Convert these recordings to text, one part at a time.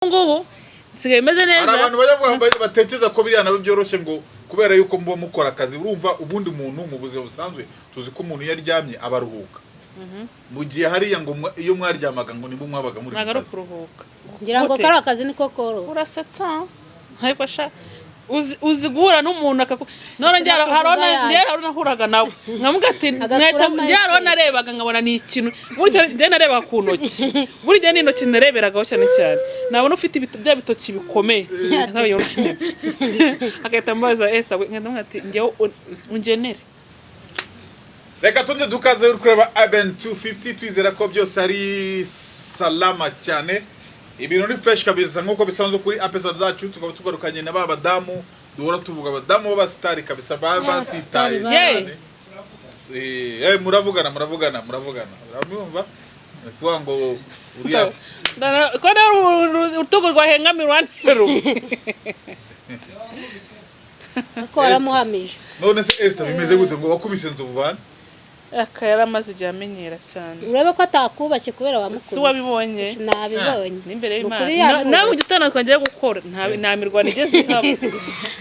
ngubu nsigaye meze neza. Abantu bajya batekereza ko biriya nabo byoroshye ngo kubera yuko muba mukora akazi urumva ubundi muntu mu buzima busanzwe tuzi ko umuntu yaryamye abaruhuka. Mu gihe hariya ngo iyo mwaryamaga ngo nimbo mwabaga muri kazi kuruhuka. Ngira ngo kari akazi niko koro. Urasetsa ariko sha uzi guhura n'umuntu none harona huraga nawe nkamuga ati njyaro narebaga nkabona ni ikintu buri je nareba ku ntoki buri je n'intoki nareberagaho cyane cyane nabona ufite bya bitoki bikomeye akahita mbaza Esther nkandamwe ati ngewe ungenere. Reka tunde dukaze uri kureba Aben 250 twizera ko byose ari salama cyane. Ibintu ni fresh kabisa nkuko bisanzwe kuri episode zacu tukaba tugarukanye na babadamu duhora tuvuga abadamu b'abastari kabisa basitaye. Muravugana uramwumva kuvuga ngo uriya ko urutugo rwahengamirwa ntero ko aramuhamije. None se Esther bimeze gute ngo wakubise nzovu bana akayara maze jya amenyera cyane urebe ko atakubake kubera wamukubise. Si wabibonye nabibonye nimbere y'Imana nawe ugitana twangiye gukora ntamirwa nigeze habo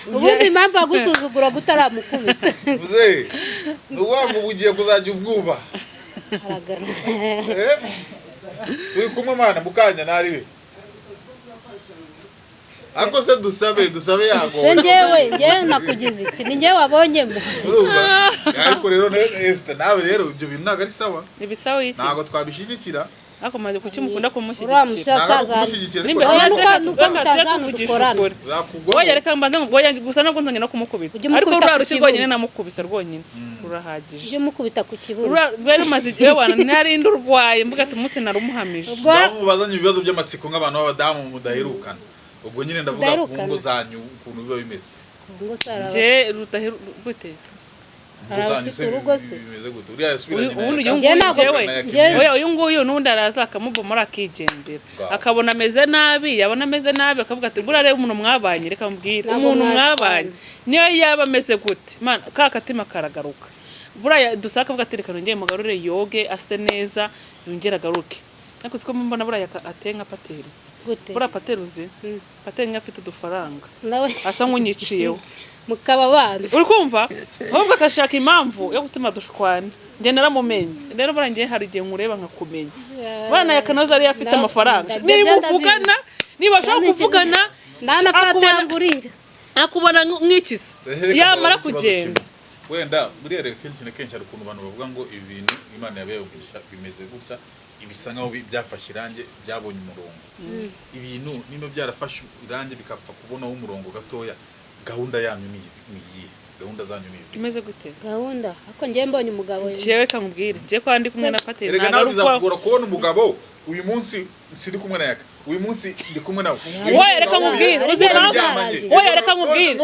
ubundi impamvu agusuzugura gutaramukubita muze nuwangu bugiye kuzajya ubwuba aragana uri kumwe mana mukanya nariwe ako se dusabe yago se ngewe nakugize iki ni ngewe wabonyemo ariko rero Esther nawe rero ibyo bintu ntago ari sawa nibisawa iki ntago twabishigikira ako maze kuki mukunda kumushyigikira oya reka mbanze ngoya gusa nabwo nzanye no kumukubita ariko urarushye rwonyine namukubise rwonyine rurahagije uje mukubita ku kibuno rwari maze igihe wana nari ndurwaye mvuga ati umunsi narumuhamije bazanye ibibazo by'amatsiko nk'abantu b'abadamu mudaherukana ubwo nyine ndavuga ku ngo zanyu ukuntu biba bimeze ngo sara je gute arafite urugo se bimeze gute uriya yasubiranye oya uyu nguyu nundi araza akamubomora akigendera akabona ameze nabi yabona ameze nabi akavuga ati ngura rero umuntu mwabanye reka mbwira umuntu mwabanye niyo yaba ameze gute man ka katima karagaruka buraya dusaka avuga ati reka nongeye mugarure yoge ase neza yongera garuke ariko siko mbona buraya atenga pateri gute bura pateruzi pateri afite udufaranga nawe asa nkunyiciyeho mukaba banze uri kumva ahubwo akashaka impamvu yo gutuma dushwana nge naramumenye rero barangiye hari igihe nkureba nkakumenya bana yakanoza ari afite amafaranga niba uvugana niba ushaka kuvugana nanafatangurira akubona nk'ikisi yamara kugenda wenda buriya rero kenshi ari ukuntu abantu bavuga ngo ibintu Imana yabeyogisha bimeze gutya ibisa nkaho byafashe irange byabonye umurongo ibintu niba byarafashe irange bikapfa kubonaho umurongo gatoya gahunda yanyu ni iyi gahunda zanyu ni izi imeze gute gahunda ako ngiye mbonye umugabo jewe kamubwire je ko andi kumwe na Pateri rega nawe bizakugora kubona umugabo uyu munsi siri kumwe na yaka uyu munsi ndi kumwe nawe oya reka nkubwire oya reka nkubwire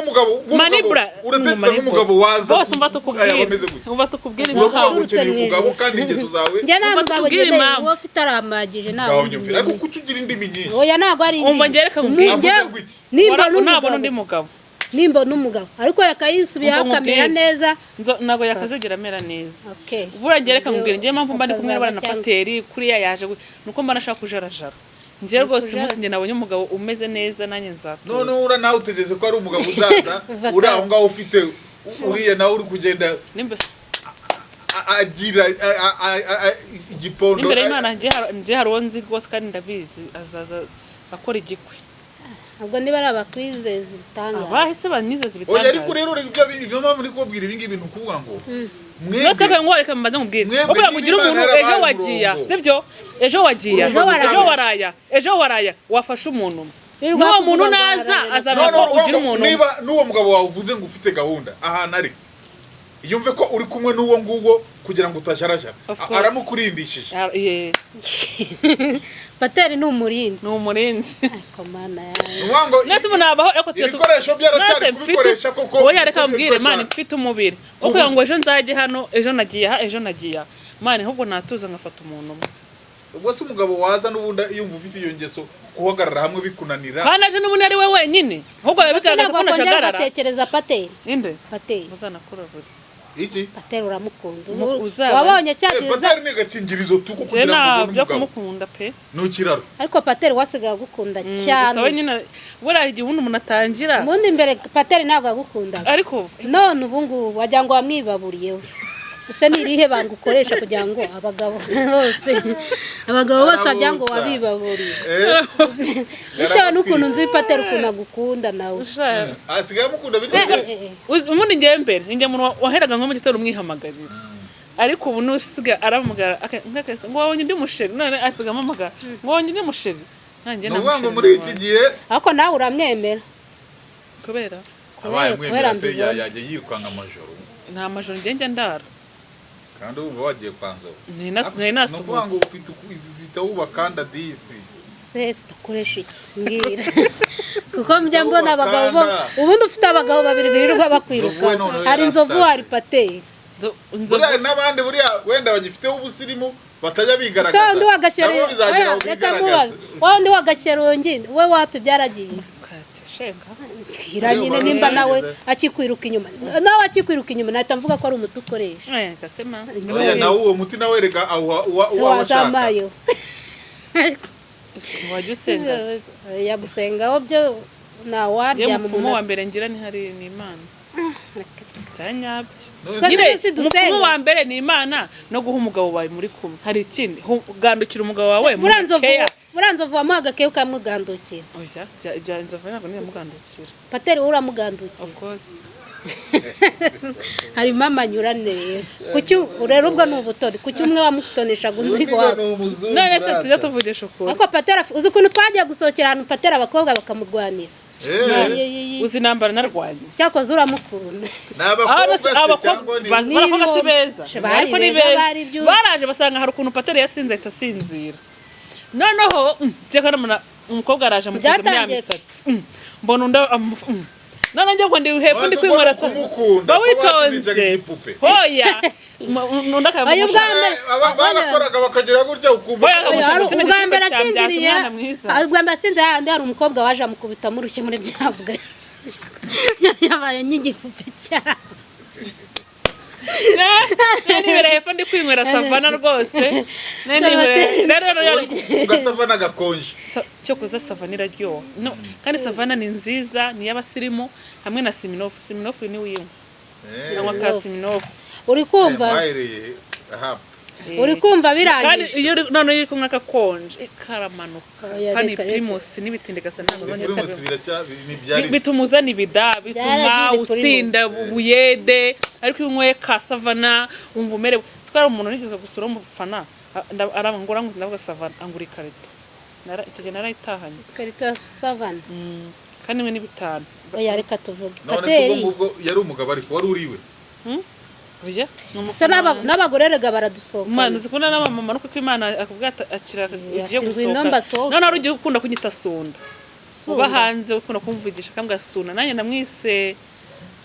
manibra uratetse nk'umugabo waza bose umva tukubwire umugabo kandi ingeso zawe nge nta mugabo gende uwo ufite aramagije nawe ariko kuki ugira indimi nyinshi oya ntago ari umva nge reka nkubwire nimba n'undi mugabo nimba n'umugabo ariko yakayisubiyeho akamera neza ntabwo yakazigira amera neza buriya nge reka nkubwire ngewe mpamvu mba ndi kumwe n'abana na Pateri kuriya yaje nuko mba nashaka kujarajara nje rwose umunsi nge nabonye umugabo umeze neza nanjye nzatuza none ura nawe utegeze ko ari umugabo uzaza uri aho ngaho ufite uriya nawe uri kugenda agira igipondo imbere y'Imana nje hari uwo nzi rwose kandi ndabizi azaza akora igikwe ubwo niba ari abakwizeza ibitangaza bahise banizeza ibitangaza oya ariko rero ibyo mpamvu ndi kubabwira ibi ngibi bintu kuvuga ngo mwese ko ngo reka mbaze nkubwire ubwo kugira umuntu ejo wagiya sibyo ejo wagiya ejo waraya wafashe umuntu n'uwo muntu naza azaba ko ugira umuntu niba n'uwo mugabo wawe uvuze ngo ufite gahunda ahantu ari yumve ko uri kumwe n'uwo nguwo kugira ngo utajarajara aramukurindishije Pateri ni umurinzi komana yangu nese munabaho eko ibikoresho byaracyari kubikoresha koko oya reka mbwire mani mfite umubiri kuko ngo ejo nzaje hano ejo nagiye mani ahubwo natuza ngafata umuntu ubwo se umugabo waza n'ubundi yumva ufite iyo ngeso guhagarara hamwe bikunanira kandi aje n'umuntu ari we wenyine ahubwo yabigaragaza ko nashagarara batekereza Pateri inde Pateri muzanakuraburi iki Pateri uramukunda wabonye cyagize Pateri ni gakingirizo tuko kugira ngo byo kumukunda pe nukiraro ariko Pateri wasigaye gukunda cyane sawe nyine buriya igihe umuntu atangira ubundi mbere Pateri ntabwo agukunda ariko none ubu ngubu wagira ngo wamwibaburiyeho ese ni irihe banga ukoresha kugira ngo abagabo bose wagira ngo wabibaburiye bitewe n'ukuntu nzi Pateri ukuntu agukunda nawe asigaye amukunda bityo ubundi ngiye mbere njye umuntu waheraga nko mu gitondo umwihamagarira ariko ubu nusiga aramugara ngo wabonye undi musheri none asiga amamagara ngo wabonye undi musheri nanjye namusheri muri iki gihe ariko nawe uramwemera kubera abaye mwemera se yajya yirukanga amajoro nta majoro njye ndara kandi ubu wagiye kwanzo nari nasubutse ngo ufite ubakanda disi se dukoresha iki mbwira kuko mujya mbona abagabo ubundi ufite abagabo babiri birirwa bakwiruka hari inzovu hari Pateri buriya n'abandi buriya wenda bagifite ubusirimu batajya bigaragaza undi wagashyero reka mubaze undi wagashyerungi we wapi byaragiye nyine nimba nawe akikwiruka inyuma nahita mvuga ko ari umuti ukoresha nawe uwo muti nawe reka washaka wajya usenga yagusengaho byo nawaryama umufumo wa mbere ngira ni hari ni Imana cyanyabyo umufumo wa mbere ni Imana no guha umugabo wawe muri kumwe hari ikindi ugandukira umugabo wawe muranzovu wamuha agakeyo ukamugandukira bya inzovu ntabwo niyo mugandukira Pateri uramugandukira of course harimo amanyurane rero ubwo ni ubutoni kuki umwe wamutoneshaga undi wawe none se tujya tuvugisha ukuri ariko Pateri uzi ukuntu twagiye gusohokera ahantu Pateri abakobwa bakamurwanira uzi nambara narwanye cyakoze uramukunda abakobwa si beza ariko ni beza baraje basanga hari ukuntu Pateri yasinze ahita asinzira noneho cyakora umukobwa araje amukoze mu yamisatsi mbona unda none njye ngo ndi hepfo ndi kwinywera sa bawitonze hoya nunda kayo barakoraga bakagira gutya ukumva ubwa mbere asinziriye hari umukobwa waje amukubita mu rushyi muri byavuga yabaye nk'igipupe cyane nani bere hepfo ndi kwinywera savana rwose nani bere ugasavana gakonje cyo kuza savana iraryoha kandi savana ni nziza ni y'abasirimu hamwe na Siminoff ni wiyo cyangwa ka Siminoff uri kumva birangiye kandi iyo none iri kumwe akakonje karamanuka kandi Primus n'ibitindekasa ntabwo bitumuza nibida bituma usinda buyede ariko unywe ka savana umva umerewe twara umuntu nigeze gusura umufana arangura ngo ndavuga savana angura ikarito icyo narayitahanye ikarito ya savana kandi mwe n'ibitanu oya reka tuvuge Pateri ubwo yari umugabo ariko wari uriwe Oya n'abagore rega baradusohoka Imana zikunda n'abamama nuko Imana akubwira akira ugiye gusohoka none ari ugiye gukunda kunyita sunda uba hanze ukunda kumvugisha kambwa suna nanjye namwise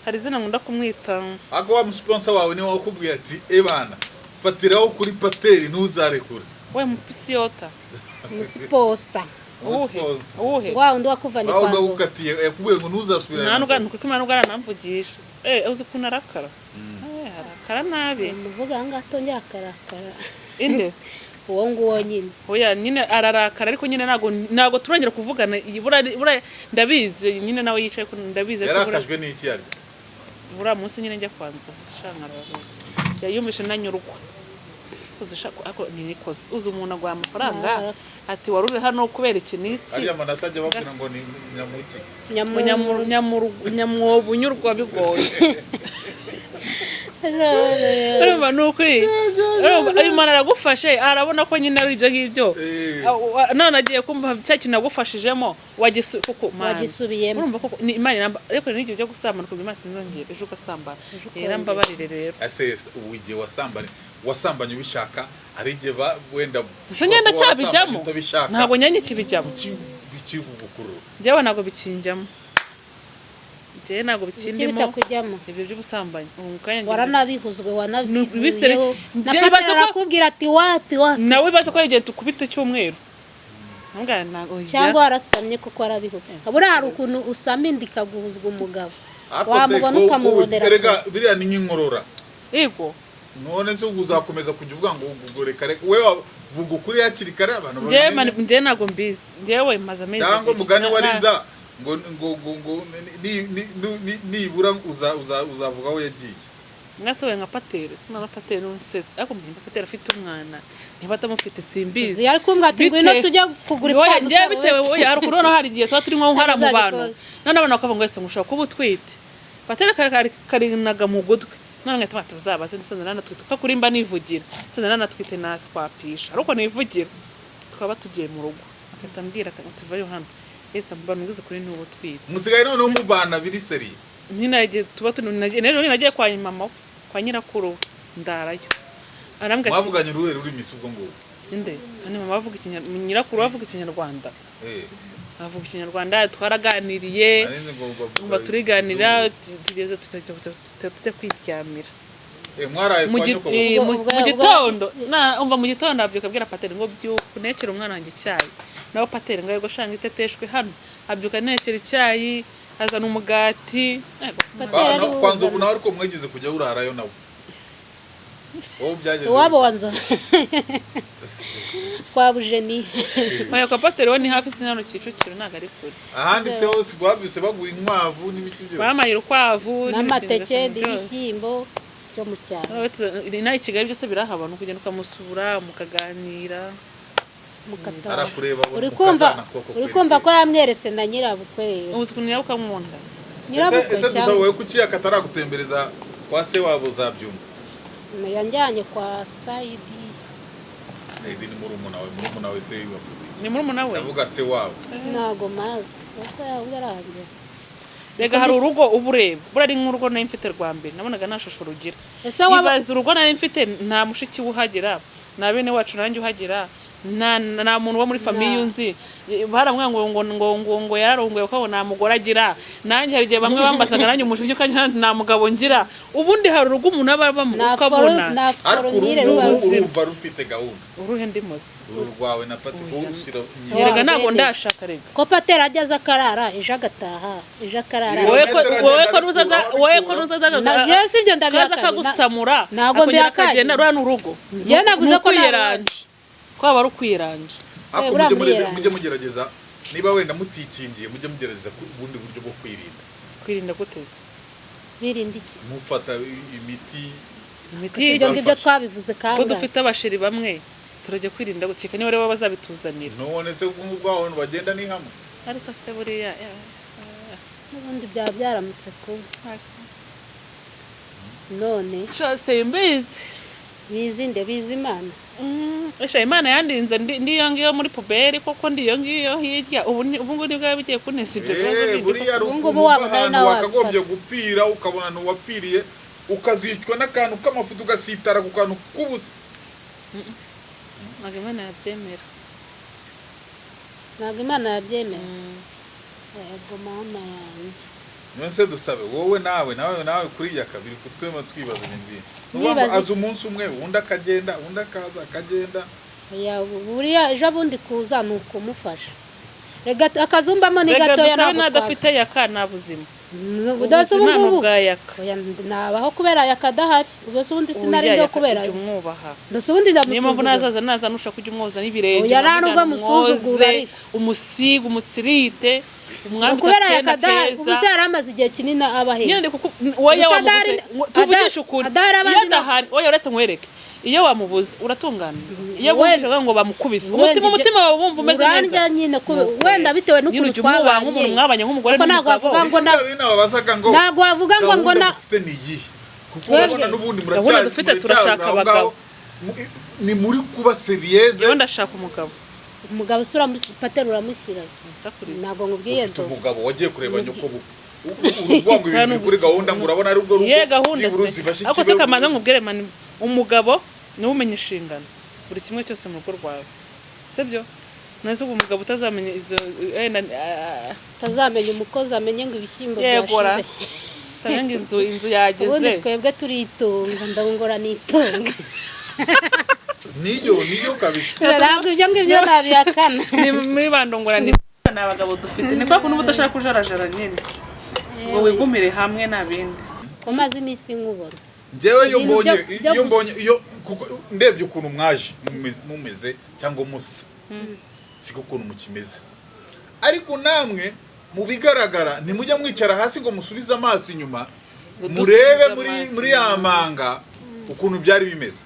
hari izina nkunda kumwita ako wa sponsor wawe ni wakubwiye ati ebana fatiraho kuri Pateri ntuzarekura we mupisiyota musiposa uhe wa undi wakuvanye kwanzo aho ukatiye yakubwiye ngo ntuzasubira nanuga nuko Imana ugara namvugisha uzi kunarakara arakara nabi muvuga ngato njakarakara inde uwo nguwo nyine oya nyine ararakara ariko nyine nago turongera kuvugana bura ndabizi nyine nawe yicaye ko ndabizi ko yarakajwe n'iki yari bura munsi nyine njya kwanza shankara yayumvishe nanyurwa uzishaka ako nikoze uzi umuntu agwa amafaranga ati warure hano kubera iki niki ari amanota ajya bakira ngo ni nyamuki nyamwobunyurwa bigoye nuko Imana aragufashe arabona ko nyine ari ibyo ngibyo none agiye kumva cya kintu nagufashijemo wagisubiyemo urumva ko ni Imana ariko n'ibyo byo gusambana ko Imana sinzongera ejo ugasambana rero mbabarire rero ase ugiye wasambanye ubishaka ari igihe wenda ngenda cyabijyamo ntabwo nyanye kibijyamo bikigukuru njyewe ntabwo bikinjyamo njyewe ntabwo bikindimo ibyo by'ubusambanyi waranabihuzwe wanabivuyeho nakubwira ati wapi nawe baza ko igihe tukubita cyumweru cyangwa warasamye kuko warabihuze buriya hari ukuntu usama indi ikaguhuzwa umugabo wamubona ukamubonera biriya ni nk'inkorora yego none se uzakomeza kujya uvuga ngo ugoreka reka wewe vuga ukuri yakiri kare abantu njye ntago mbizi njyewe maze amezi cyangwa mugani wariza ngo nibura uzavuga aho yagiye mwasohoye nka pateri na pateri n'unsetse ariko mbimba pateri afite umwana niba atamufite simbizi yari kumbwa ati ngwino tujya kugura ipfa njye bitewe wowe hari kurona hari igihe tuba turi nko nkara mu bantu none abana bakavuga ngo ese mushaka kuba utwite pateri karinaga mu gutwi none ngahita bati bazaba nsana nanatwite ko kuri mba nivugira nsana nanatwite naswapisha ariko nivugira twaba tugiye mu rugo akata mbwira akati vayo hano ese mbana nguze kuri n'ubu twite musigaye none mu bana biri seri ninaje tuba nejo nagiye kwa mama kwa nyirakuru ndarayo arambwa mwavuganye ruhere ruri misubwo ngo inde ani mama bavuga nyirakuru bavuga ikinyarwanda avuga ikinyarwanda twaraganiriye ngo turiganira tugeze tujya kwiryamira mwaraye kwa nyoko mu gitondo umva mu gitondo abyuka abwira pateri ngo byuko nekera umwana wanjye icyayi nawe pateri ngo yego shanga iteteshwe hano abyuka nekera icyayi azana umugati kwanza ubu nawe ariko mwagize kujya urarayo nawe wowe byageze wabo wanzo kwa bujeni maya kwa pateri wo ni hafi sinano Kicukiro naga ari kure ahandi se hose gwabise baguye inkwavu n'ibiki byo bamayira ukwavu n'amateke n'ibishyimbo cyo mu cyaro ina Kigali byose birahabana kugenda ukamusura mukaganira arakureba uri kumva ko yamweretse na nyirabukwe uzi kuntu yabuka mwonda nyirabukwe cyangwa wowe kuki akataragutembereza kwa se wabo zabyumva yanjyanye kwa Saidi Saidi ni murumuna we se wavuze ni murumuna we ndavuga se wabo ntago mazi basa yarahambye rega hari urugo ubureba burari nk'urugo nari mfite rwa mbere nabonaga nashusho rugira ibaza urugo nari mfite nta mushiki uhagera na bene wacu nanjye uhagera na muntu wo muri famille unzi baramwe ngo yararongoye ko nta mugore agira nanjye hari gihe bamwe bambazaga nanjye umushiki kandi nta mugabo ngira ubundi hari urugo umuntu aba ukabona urumva rufite gahunda uruhe ndimose urwawe na patiko ushyira yerega ntabwo ndashaka rega ko patera ageze akarara ejo agataha ejo akarara wowe ko nuzaza naje sibyo ndabihakana kagusamura ntabwo mbihakana rura n'urugo njye navuze ko kwaba ari ukwiranje mujye mugerageza niba wenda mutikingiye mujye mugerageza ubundi buryo bwo kwirinda gutese birinda iki mufata imiti ibyo ngibyo twabivuze kandi dufite abashiri bamwe turajya kwirinda gukika niba rero bazabituzanira none se ubwaho bagenda ni hamwe ariko se buriya n'ubundi byaba byaramutse kuba none shase mbizi bizinde bizimana Imana yandinze ndiyo ngiyo muri puberi koko ndiyo ngiyo hirya ubu ngubu nibwo bigiye kunesa ibyo bibazo buriya rukundo wakagombye gupfira ukabona n'uwapfiriye ukazicwa n'akantu k'amafuta ugasitara ku kantu k'ubusa ntabwo Imana yabyemera yego mama yanjye nonse dusabe wowe nawe kuri ya kabiri kutuma twibaza ibindi aza umunsi umwe undi akagenda undi akaza akagenda buriya ejo bundi kuza ni ukumufasha rega akazumbamo ni gatoya ntabwo nadafite yakana buzima budase ubungubu nabaho kubera yakadahari ubose ubundi sinari ndo kubera ndose ubundi ndamusuzuguza niyo mpamvu naza nusha kujya umwoza n'ibirenge yaranubwo musuzugura umusiga umutsirite umwami kubera yakadahari ubuse yaramaze igihe kinini abahe nyine kuko wowe wamubuze tuvugisha ukuri iyo adahari wowe uretse nkwereke iyo wamubuze uratungana iyo bumvishaga ngo bamukubise umutima wawe wumva umeze neza nyine wenda bitewe n'ukuri twabanye nk'umugore n'umugabo ntabwo wavuga ngo na kuko urabona n'ubundi muracyari dufite turashaka abagabo ni muri kuba serieze yo ndashaka umugabo usura patera uramushyira ntabwo nkubwiye nzo umugabo wagiye kureba nyoko urugwango ibintu kuri gahunda murabona ari ubwo rugo ariko se kamaze nkubwire mani umugabo niwe umenya inshingano buri kimwe cyose mu rugo rwawe sibyo nazo umugabo utazamenya izo utazamenya umukozi amenye ngo ibishyimbo byashize tanga inzu yageze ubundi twebwe turitunga ndabungora nitunga niyo kabisa ntabwo ibyo ngibyo nabihakana ni muri bandongora ni abagabo dufite ni kwa kuntu udashaka kujarajara nyine ngo wigumire hamwe nabindi umaze iminsi nkubona njyewe iyo mbonye kuko ndebye ukuntu mwaje mumeze cyangwa musa siko ukuntu mukimeze ariko namwe mu bigaragara ntimujya mwicara hasi ngo musubize amaso inyuma murebe muri ya manga ukuntu byari bimeze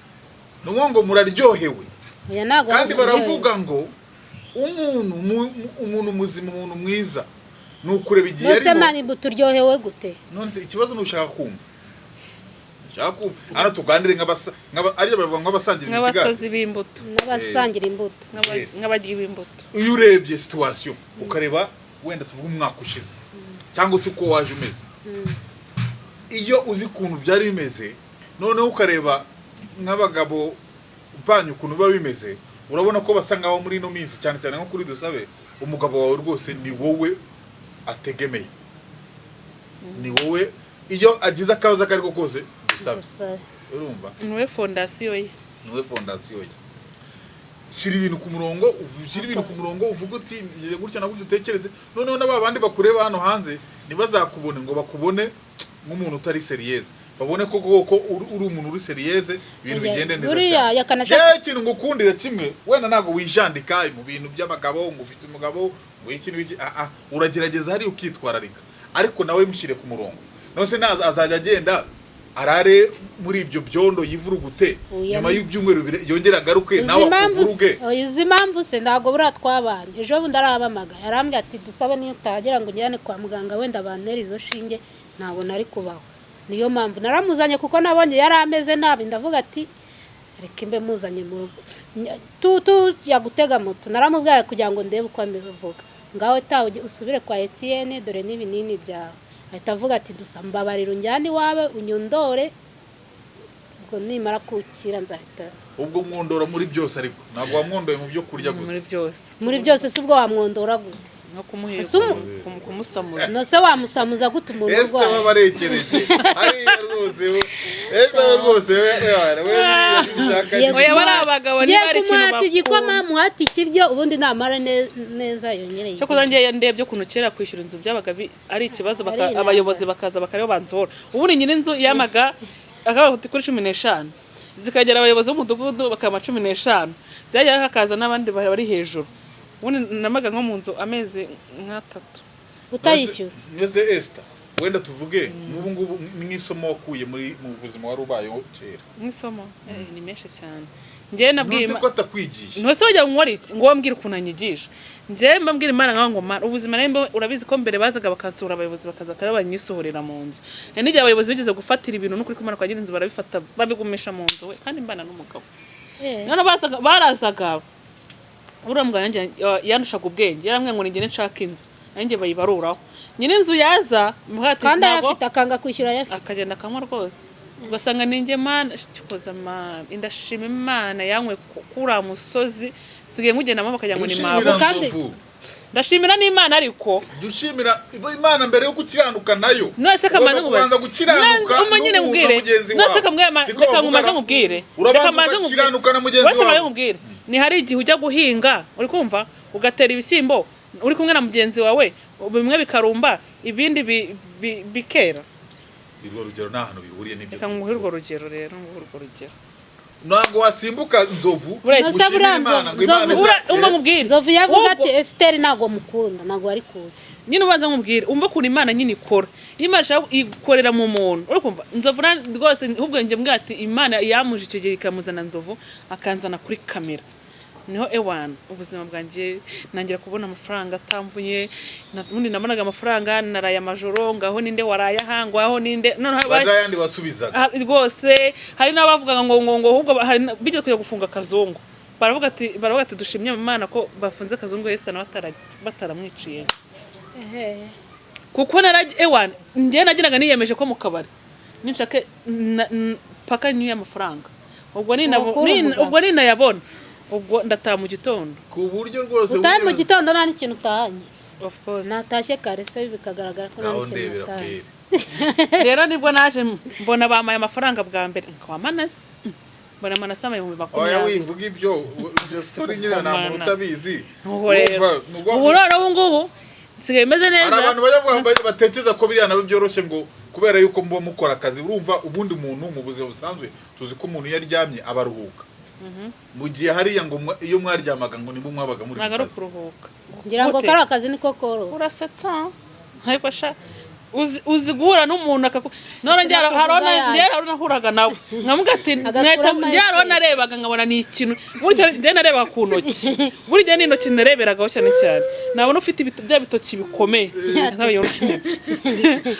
ngo muraryohewe kandi baravuga ngo umuntu muzima umuntu mwiza nukureba igihe arimo nose mani buturyohewe gute none ikibazo nushaka kumva ana tugandire ariyo bavuga ngo abasangira imisigati nk'abasazi b'imbuto n'abasangira imbuto nk'abagiye b'imbuto iyo urebye situation ukareba wenda tuvuga umwaka ushize cyangwa uko waje umeze iyo uzi kuntu byari bimeze noneho ukareba nk'abagabo banyu ukuntu biba bimeze urabona ko basa ngaho muri ino minsi cyane cyane nko kuri Dusabe umugabo wawe rwose ni wowe ategemeye ni wowe iyo agize akabazo akariko kose Dusabe urumva niwe fondasiyo ye shira ibintu ku murongo uvuga uti gutya na gutya utekereze noneho n'abandi bakureba hano hanze ntibazakubone ngo bakubone nk'umuntu utari seriyeuse babone ko uri umuntu uri seriyeuse ibintu bigende neza cyane ikintu ngukundira kimwe wenda ntago wijandika mu bintu by'abagabo ngo ufite umugabo ngo ikintu biki uragerageza hari ukitwararika ariko nawe mushire ku murongo nose azajya agenda arare muri ibyo byondo yivurugute nyuma y'ibyumweru yongera garuke nawe akuvuruge uzi impamvu se ntago buratwabanye ejo bundi arabamaga yarambye ati Dusabe niyo utagera ngo njyane kwa muganga wenda bantere izo shinge ntabwo nari kubaho niyo mpamvu naramuzanye kuko nabonye yari ameze nabi ndavuga ati reka imbe muzanye mu rugo yagutega moto naramubwiye kugira ngo ndebe uko abivuga ngaho tawe usubire kwa Etienne dore n'ibinini byawe ahita avuga ati Dusambabarira unjyane iwawe unyondore ubwo nimara kukira nzahita ubwo mwondora muri byose ariko ntabwo wamwondoye mu byo kurya gusa muri byose si ubwo wamwondora gute no kumusamuza no se wamusamuza gute umuntu urwaye baba barekereje ari rwose oya bari abagabo ni bari kintu bakuru igikoma muhati kiryo ubundi namara neza yonyereye cyo kuzangiye ndebye kuntu kera kwishyura inzu byabaga ari ikibazo abayobozi bakaza bakareba banzora ubundi nyine inzu yamaga akaba kuri 15 zikagera abayobozi b'umudugudu bakama 15 byajya hakaza n'abandi bari hejuru ubundi namaga nko mu nzu amezi nk'atatu utayishyura neze Esther wenda tuvuge n'ubu ngubu mwisomo wakuye mu buzima wari ubayeho kera mwisomo ni menshi cyane njye nabwiye ko atakwigisha ntose wajya nkwaritse ngo wambwire ukuntu anyigisha njye mbabwira Imana ngo ubuzima nembe urabizi ko mbere bazaga bakansura abayobozi bakaza baranyisohorera mu nzu n'igihe abayobozi bigeze gufatira ibintu n'ukuri Imana kwagira inzu barabifata babigumisha mu nzu we kandi mbana n'umugabo none barazaga urambwa yanjye yandushaga ubwenge yaramwe ngo nigene nshaka inzu nanjye bayibaruraho nyine inzu yaza muhati kandi afite akanga kwishyura yafi akagenda akamwa rwose ugasanga ninjye Mana cikoza indashima Imana yankwe kura musozi sigiye nkugenda mama kajya ngo ni mabo kandi ndashimira n'Imana ariko dushimira Imana mbere yo gukiranuka nayo nose kamaze kubanza gukiranuka umanyine ngubwire nose kamaze ngubwire kamaze gukiranuka na mugenzi wawe ngubwire ni hari igihe ujya guhinga uri kumva ugatera ibishyimbo uri kumwe na mugenzi wawe bimwe bikarumba ibindi bikera irwo rugero nta hantu bihuriye n'ibyo reka nguhe urwo rugero rero urwo rugero ntabwo wasimbuka nzovu nzovu yavuga ati Esther ntago mukunda ntago ari kuza nyine ubanza nkubwire umva kuntu Imana nyine ikora Imana ikorera mu muntu uri kumva nzovu rwose ahubwo njye mbwira ati Imana yamuje icyo gihe ikamuzana nzovu akanzana kuri kamera niho ewana ubuzima bwanjye nangira kubona amafaranga atamvuye ubundi nabonaga amafaranga naraye amajoro ngaho ninde waraye ahangwa aho ninde none yandi wasubizaga rwose hari n'abavuga ngo ahubwo bijye kujya gufunga kazungu baravuga ati dushimye Imana ko bafunze kazungu Esther na bataramwiciye kuko ewana njye nagiraga niyemeje ko mu kabari ninshake paka nyuye amafaranga ubwo ninayabona ubwo ndataha mu gitondo ku buryo rwose utaye mu gitondo nta n'ikintu utahanye of course natashye kare se bikagaragara ko nta n'ikintu utahanye rero nibwo naje mbona bamaye amafaranga bwa mbere nkawamanase mbona manase amaye 20. oya wivuga ibyo story nyine nta muntu utabizi ubu ngubu nsigaye meze neza abantu bajya batekereza ko biriya nabo byoroshye ngo kubera yuko muba mukora akazi urumva ubundi muntu mu buzima busanzwe tuzi ko umuntu yaryamye abaruhuka mu gihe hariya ngo iyo mwaryamaga ngo nibo mwabaga muri nagaro kuruhuka ngira ngo kari akazi niko koro urasetsa ariko sha uzi guhura n'umuntu none harona huraga nawe nkamuga ati njyarona narebaga nkabona ni ikintu burya nje narebaga ku ntoki burya n'intoki nareberagaho cyane cyane nabona ufite bya bitoki bikomeye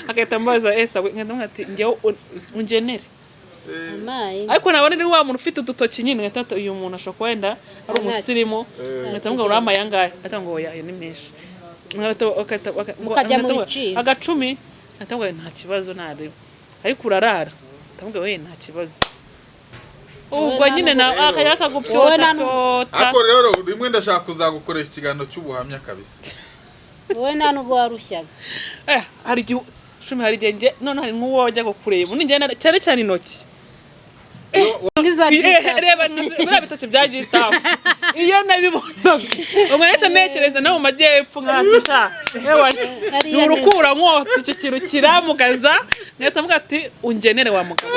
akahita mbaza Esther nkamuga ati njyewe ungenere ariko nabona ni wa muntu ufite udutoki nyine nkata uyu muntu ashobora kwenda ari umusirimu nkata ngo urama yangaye atango oya ni menshi mukajya mu biciro agacumi atango nta kibazo nareba ariko urarara atango we nta kibazo ubwo nyine na akayaka gupyota ako rero rimwe ndashaka kuzagukoresha ikiganiro cy'ubuhamya kabisa wowe nta nubwo warushyaga hari igihe shumi hari igihe none hari nk'uwo wajya kureba undi njye cyane cyane intoki reba biriya bitoki bya jitafu iyo nabibonaga umwete ntekereza no mu majyepfo nkatisha ni urukura nkota icyo kintu kiramugaza nkahita mvuga ati ungenere wa mugabo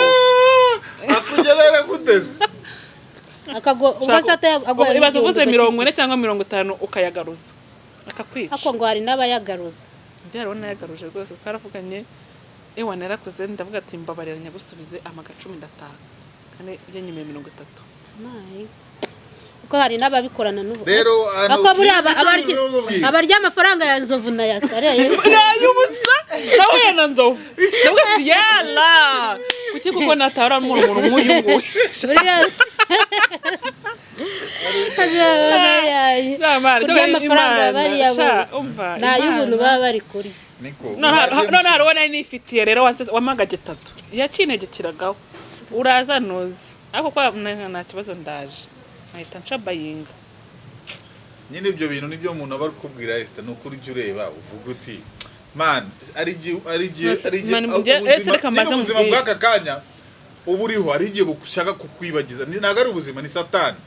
akugenere guteze ibaza uvuze 40 cyangwa 50 ukayagaruza akakwica ako ngo hari n'abayagaruza byarabona yagaruje rwose twaravuganye ewa narakoze ndavuga ati mbabarira nyagusubize amagacumi ndataha kane yenyime 30 uko hari n'ababikorana n'ubu rero ako buri abarya amafaranga ya nzovu na yakareye nayubusa nawe yana nzovu ndavuga ati yala kuki kuko natara umuntu nk'uyu nguyu kurya amafaranga bariya n'ay'ubuntu baba bari kurya none harubona nifitiye rero wamagaje 3 yacinegekiragaho uraza nozi ariko kwa nta kibazo ndaje ahita nshabayinga nyine ibyo bintu nibyo umuntu aba kubwira Esther no kuri jye ureba uvuga uti man ari ubuzima bw'aka kanya uburiho ari igihe bushaka kukwibagiza ntago ari ubuzima ni satani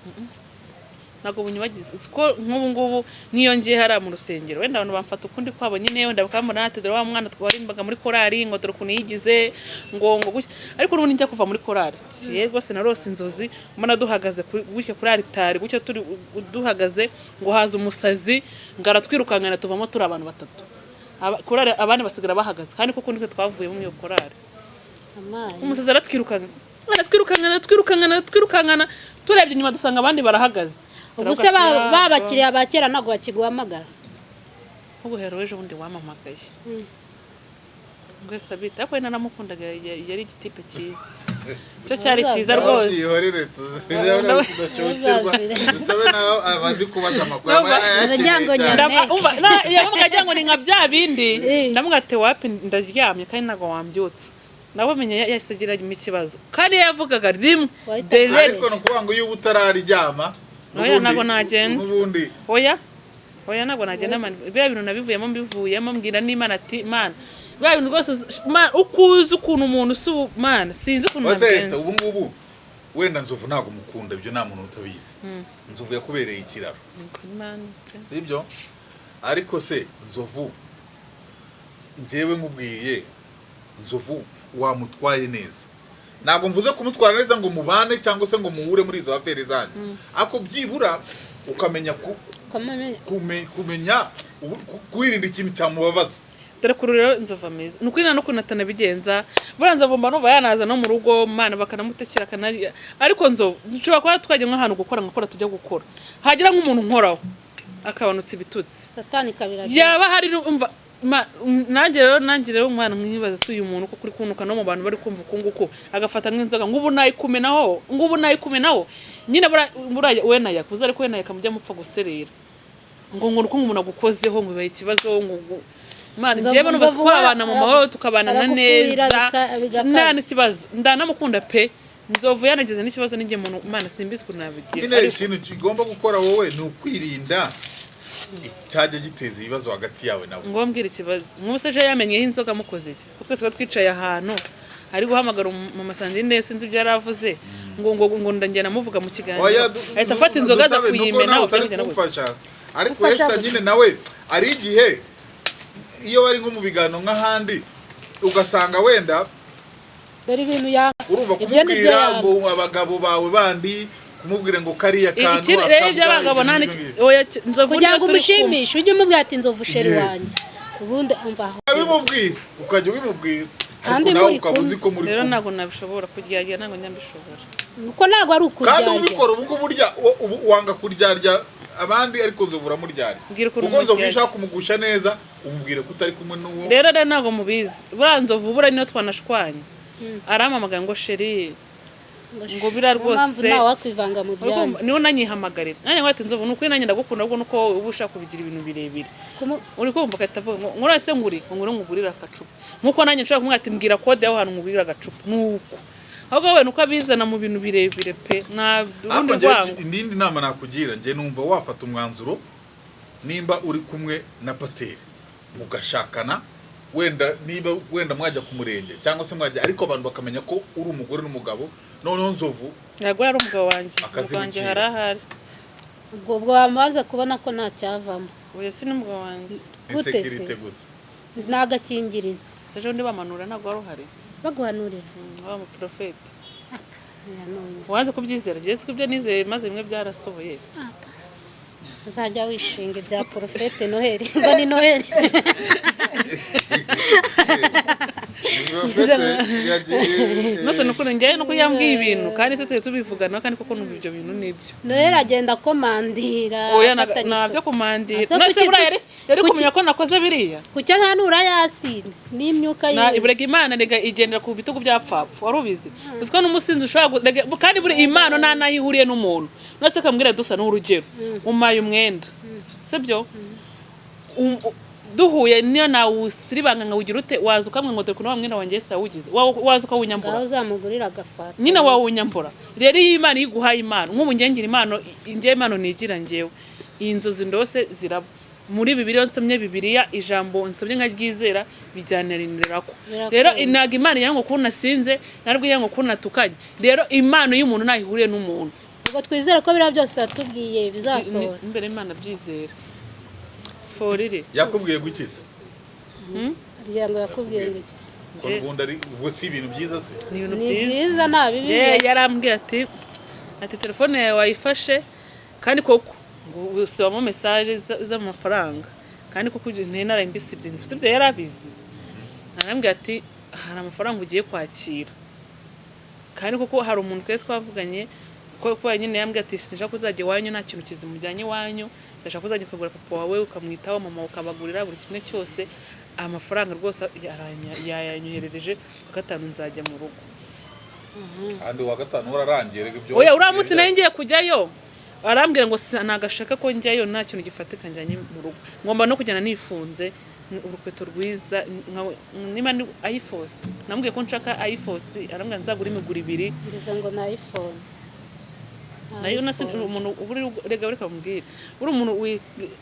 nago bunyibagiza uko nk'ubu ngubu niyongeye hari mu rusengero wenda abantu bamfata ukundi kwabo nyine wenda bakamubona ati dore wa mwana twarimbaga muri korari ngo dore kuntu yigize ngo ariko ubu njya kuva muri korari yego se narose inzozi mbona duhagaze gutyo kuri altari gutyo turi duhagaze ngo haza umusazi ngaratwirukangana tuvamo turi abantu batatu korari abandi basigara bahagaze kandi kuko nitwe twavuye mu iyo korari umusazi aratwirukangana turebye inyuma dusanga abandi barahagaze ubuse babakiriye abakera nago bakiguhamagara ubuhero ejo bundi wamamagaye ngo Esther ako nanamukundaga yari igitipe cyiza cyo cyari cyiza rwose ihorere tuzabe naho abazi kubaza amakuru yavuga ngo ni nka bya bindi ndamugate wapi ndaryamye kandi nago wambyutse nabo menya yasegira ikibazo kandi yavugaga rimwe ariko no kuvuga ngo iyo utararyama oya nago nagenda nubundi oya nago nagenda man bya bintu nabivuyemo mbwira n'Imana ati man bya bintu rwose ukuzi ukuntu umuntu subu man sinzi ukuntu nagenze ubu ngubu wenda nzovu nago mukunda ibyo nta muntu utabizi nzovu yakubereye ikiraro sibyo ariko se nzovu njyewe nkubwiye nzovu wamutwaye neza ntabwo mvuze kumutwara neza ngo mubane cyangwa se ngo muhure muri izo aferi zanyu ako byibura ukamenya kumenya kwirinda ikintu cyamubabaza dore kuri rero nzova meza nukuri no kunatana bigenza buranza bomba no bayanaza no mu rugo mana bakanamutekera kanari ariko nzova nshobora kwa twajye nk'ahantu gukora tujya gukora hagira nk'umuntu nkoraho akabanutse ibitutsi satani kabira yaba hari umva nanjye rero umwana nkibaza se uyu muntu ko kuri kunuka no mu bantu bari kumva ukunguko agafata nk'inzoga ngubu nayikumenaho nyine buraya we nayakuza ariko we nayakamujya mupfa guserera ngo uko umuntu agukozeho ngo bibaye ikibazo ngo mana njyewe numva twabana mu mahoro tukabana neza nta n'ikibazo ndanamukunda pe nzovu yanageze n'ikibazo n'ingiye muntu mana simbizi ko nabigira nyine ikintu kigomba gukora wowe ni ukwirinda icyajya giteza ibibazo hagati yawe nawe ngombwira ikibazo nk'ubuseje yamenyeho inzoga mukoze iki twese twicaye ahantu ari guhamagara mu masandine sinzi ibyo yaravuze ngo ndangena muvuga mu kiganiro ahita afata inzoga za kuyimena ariko Esther nyine nawe ari igihe iyo bari nko mu biganiro nk'ahandi ugasanga wenda dore ibintu ya urumva kumubwira ngo abagabo bawe bandi kumubwira ngo kariya kantu rero by'abagabo nani oya nzovu kugira ngo umushimishe ujye umubwira ati nzovu sheri wanjye ubundi umva aho abimubwira ukajya ubimubwira kandi nawe ukabuzi ko muri rero ntabwo nabishobora kuryarya ntabwo nyambishobora uko ntabwo ari ukuryarya kandi ubikora ubwo burya wanga kuryarya abandi ariko nzovu uramuryarya kuko nzovu ishaka kumugusha neza umubwire ko utari kumwe n'uwo rero ntabwo mubizi buriya nzovu buriya niyo twanashwanye arampamagara ngo sheri ngo bira rwose nawe wakwivanga mu byanyu niho nanyihamagarira nanjye ngwate nzovu nuko nanjye ndagukunda ahubwo nuko uba ushaka kubigira ibintu birebire uri kumva akahita avuga ngo urase nguri ngo ngurira agacupa nkuko nanjye nshobora kumwata mbwira kode y'aho hantu ngurira agacupa nuko ahubwo we nuko abizana mu bintu birebire pe nta bundi rwango indindi nama nakugira nje numva wafata umwanzuro nimba uri kumwe na pateri mugashakana wenda mwajya ku murenge cyangwa se mwajya ariko abantu bakamenya ko uri umugore n'umugabo noneho nzovu ntabwo ari umugabo wanjye harahari ubwo wamaze kubona ko nta cyavamo oya si n'umugabo wanjye gute se ni agakingirizo ejo ndi bamanura ntabwo wari uhari baguhanurira wa mu profete wanze kubyizera ngiye ko ibyo nizeye maze bimwe byarasohoye uzajya wishinga ibya profete Noheli ngo ni Noheli nose nuko njye nuko yambwiye ibintu kandi tuteye tubivugana kandi koko numva ibyo bintu nibyo Noheli agenda komandira oya nabyo komandira nose bura yari kumenya ko nakoze biriya kucyo nta nura yasinze n'imyuka na iburega Imana rega igendera ku bitugu byapfapfa wari ubizi uziko n'umusinzi ushobora kandi buri Imana nta nahihuriye n'umuntu nose kambwira dusa n'urugero umaye umwenda sibyo duhuye niyo nawe usiribanga nka ugira ute waza ukamwe ngo tekuno mwenda wanjye sitawugize waza ukawunyambura aho zamugurira agafata nyine wawunyambura rero iyi Imana iguhaye Imana nk'ubu ngengira Imana nigira ngewe iyi nzozi ndose ziraba muri Bibiliya nsomye Bibiliya ijambo nsomye nka ryizera bijyanarinirako rero inaga Imana yango ko nasinze narwo yango ko natukanye rero Imana y'umuntu nahihuriye n'umuntu ubwo twizere ko bira byose tatubwiye bizasohora imbere Imana byizera forire yakubwiye gukiza ngo yakubwiye iki ubundi ari ubwo si ibintu byiza se ni ibintu byiza nta bibi yarambwiye ati telefone yawe wayifashe kandi koko ngo usibamo message z'amafaranga kandi koko ntena imbisibye sibyo yarabizi arambwiye ati hari amafaranga ugiye kwakira kandi koko hari umuntu twe twavuganye ko nyine yambwiye ati sinshaka kuzajya iwanyu nta kintu kizimujyanye iwanyu ndashaka kuzajya ukagura papa wawe ukamwitaho mama ukabagurira buri kimwe cyose amafaranga rwose yayanyoherereje ku gatanu nzajya mu rugo kandi wa gatanu urarangiye rega ibyo oya uramusi nayo ngiye kujyayo arambwira ngo nagashaka ko njyayo nta kintu gifatika njyanye mu rugo ngomba no kujyana nifunze urukweto rwiza niba ni iPhone namubwiye ko nshaka iPhone arambwira nzagura imigura 2 ngeze ngo na iPhone nayo nase umuntu uburi rega bari kamubwira uri umuntu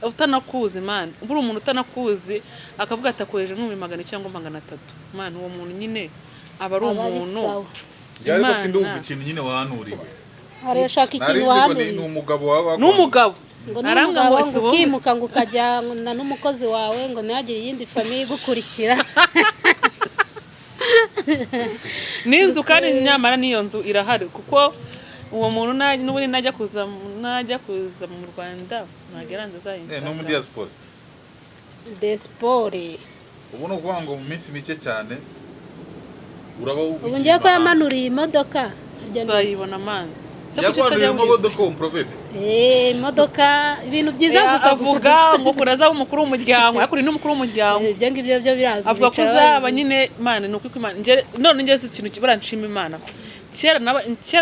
utanakuzi man uburi umuntu utanakuzi akavuga atakoheje nk'umimagana cyangwa 300 man uwo muntu nyine aba ari umuntu yari ko sindumva ikintu nyine wahanuriwe hari shaka ikintu wahanuriwe ni umugabo wawe n'umugabo aranga ngo ukimuka ngo ukajya n'umukozi wawe ngo ntihagire iyindi famille gukurikira n'inzu kandi nyamara niyo nzu irahari kuko uwo muntu n'ubundi najya kuza mu Rwanda nageranze zayinze no mu diaspora ubu no kuvuga ngo mu minsi mike cyane uraba ubu ngiye ko yamanuriye imodoka uzayibona man yakwandurira imodoka mu profete imodoka ibintu byiza gusa avuga ngo kuraza umukuru w'umuryango yakuri n'umukuru w'umuryango ibyo ngibyo byo birazwi avuga ko uzaba nyine Imana nuko Imana none ngeze ikintu kibaranshima Imana kera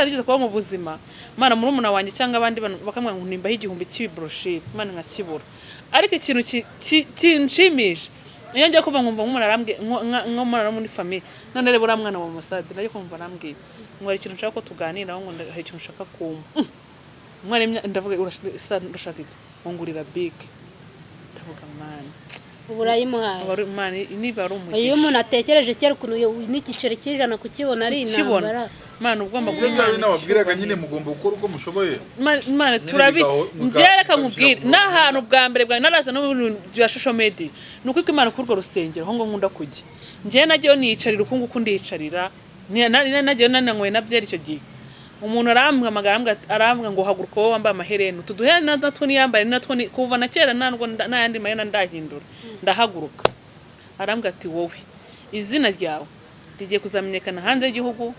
nigeze kuba mu buzima Imana murumuna wanjye cyangwa abandi bakamwe ngo nimba igihumbi cy'ibroshire Imana nkakibura ariko ikintu kinshimisha iyo ngiye kuva nkumva nk'umuntu arambwiye nk'umwana muri famille none rero uramwana wa Musade naje kumva arambwiye ngo hari ikintu nshaka ko tuganiraho ngo hari ikintu nshaka kumva umwana ndavuga urashaka iki ngurira big ndavuga man uburayimuhaye Imana niba ari umugisha iyo umuntu atekereje kera ukuntu n'igiceri cy'ijana kukibona ari intambara Imana ugomba kubimana nababwiraga nyine mugomba gukora uko mushoboye Imana turabi ngereka nkubwira n'ahantu bwa mbere bwa naraza no bya social media nuko Imana kuri urwo rusengero ho ngo nkunda kujya ngiye najyo niyicarira ukungu kundiyicarira najyo nananywe nabyera icyo gihe umuntu arampamagara arambwa ngo haguruka wowe wambaye amaherena tuduherena natwo niyambare natwo kuva na kera ntabwo nayandi mayena ndahindura ndahaguruka arambwa ati wowe izina ryawe rigiye kuzamenyekana hanze y'igihugu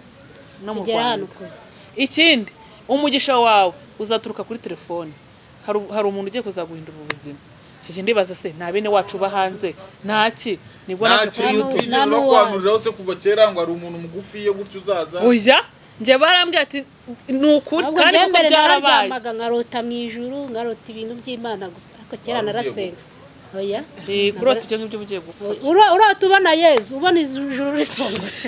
no mu Rwanda ikindi umugisha wawe uzaturuka kuri telefone hari umuntu ugiye kuzaguhindura ubuzima cyo ndibaza se nta bene wacu ba hanze ntaki nibwo naje kuri YouTube no kwanuriraho se kuva kera ngo ari umuntu mugufi yo gutyo uzaza oya nje barambye ati nukuri kandi kuko byarabaye nkarota mu ijuru nkarota ibintu by'Imana gusa ariko kera narasenga oya kurota ibyo ngibyo bugiye gupfa urota ubona Yezu ubona ijuru rifungutse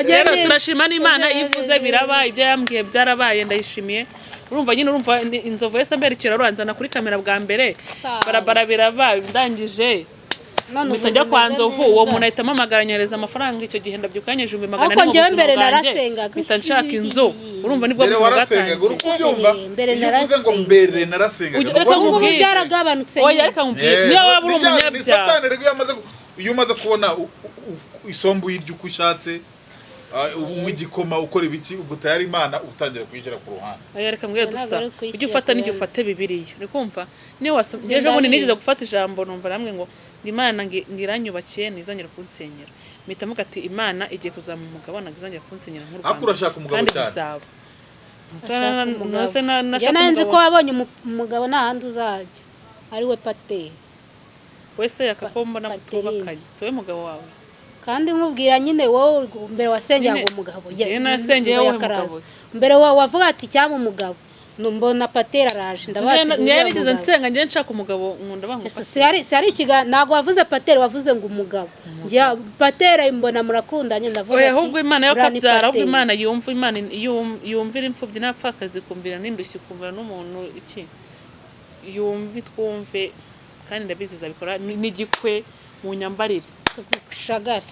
rero turashima n'Imana ivuze biraba ibyo yambwiye byarabaye ndayishimiye urumva nyine urumva inzovu yese mbere kiraranzana kuri kamera bwa mbere barabara biraba ndangije Mitajya kwa Nzovu uwo muntu ahita amamagaranyereza amafaranga icyo gihe ndabyukanyeje 200 ariko njyewe mbere narasengaga mpita nshaka inzu urumva nibwo buzima bwatangiye mbere narasengaga reka nkubwire byaragabanutse oya reka nkubwire niyo waba uri umunyabyaha Satani rego iyo umaze kubona isombu y'iryo uko ushatse umugikoma ukora ibiki ubwo tayari Imana utangira kwijira ku ruhande oya reka mbwire dusa ujye ufata n'ijye ufate Bibiliya uri kumva niyo wasomye bundi nigeze gufata ijambo numva namwe ngo Imana ngiranyubakiye nizongera kunsenyera mitamuga ati Imana igiye kuzama umugabo nagizongera kunsenyera nk'u Rwanda akurashaka umugabo cyane nose nzi ko wabonye umugabo nahandi uzajya ari we Pateri wese yakapomba na mutubakanye se we mugabo wawe kandi nkubwira nyine wowe mbere wasengera ngo umugabo ye nasengeye wowe mugabo mbere wavuga ati cyangwa umugabo mbona Pateri araje ndabati nigeze nsenga ngiye nshaka umugabo nkunda banguka sari ikiga nago wavuze Pateri wavuze ngo umugabo ngiye Pateri mbona murakundanye ndavuga ati ahubwo Imana yo kabyara ahubwo Imana yumva Imana yumvira imfubyi n'apfakazi kumbira n'indushyi kumbira n'umuntu iki yumva twumve kandi ndabiziza bikora n'igikwe mu nyambarire shagari